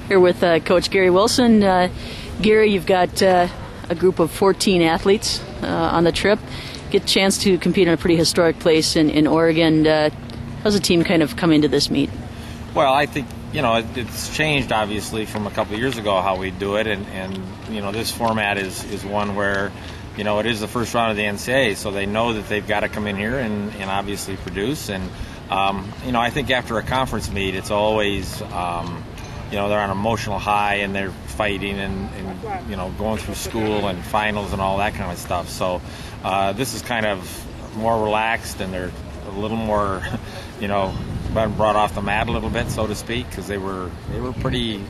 Here with Coach Gary Wilson. Gary, you've got a group of 14 athletes on the trip. Get a chance to compete in a pretty historic place in Oregon. How's the team kind of come into this meet? Well, I think, it's changed, obviously, from a couple of years ago how we do it. And this format is one where, it is the first round of the NCAA, so they know that they've got to come in here and obviously produce. And, I think after a conference meet, it's always, they're on an emotional high and they're fighting and going through school and finals and all that kind of stuff. So this is kind of more relaxed, and they're a little more, brought off the mat a little bit, so to speak, because they were pretty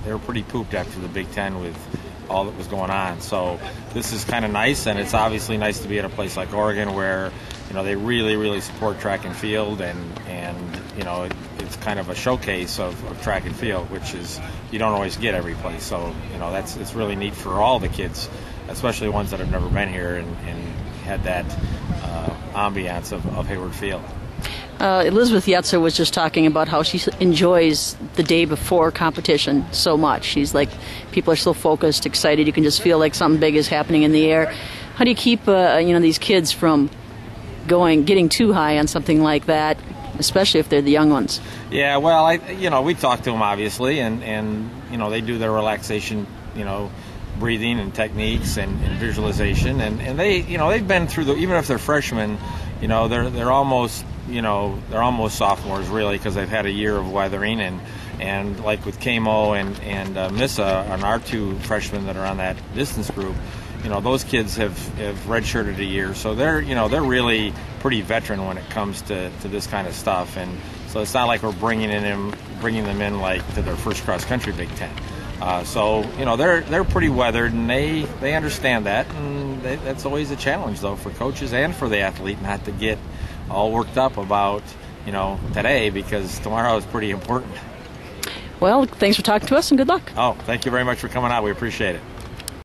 pooped after the Big Ten with all that was going on. So this is kind of nice, and it's obviously nice to be at a place like Oregon where they really support track and field, and it's kind of a showcase of track and field, which is you don't always get every place. So it's really neat for all the kids, especially ones that have never been here and had that ambiance of Hayward Field. Elizabeth Yetzer was just talking about how she enjoys the day before competition so much. She's like, people are so focused, excited. You can just feel like something big is happening in the air. How do you keep these kids from getting too high on something like that, especially if they're the young ones? Yeah, well, we talk to them obviously, and they do their relaxation, breathing and techniques and visualization, and they've been through even if they're freshmen, they're almost sophomores really, because they've had a year of weathering, and like with Kamo and Missa, and our two freshmen that are on that distance group, those kids have redshirted a year, so they're really pretty veteran when it comes to this kind of stuff, and so it's not like we're bringing them in like to their first cross country Big Ten. So they're pretty weathered, and they understand that, and that's always a challenge though for coaches and for the athlete not to get all worked up about today, because tomorrow is pretty important. Well, thanks for talking to us, and good luck. Oh, thank you very much for coming out. We appreciate it.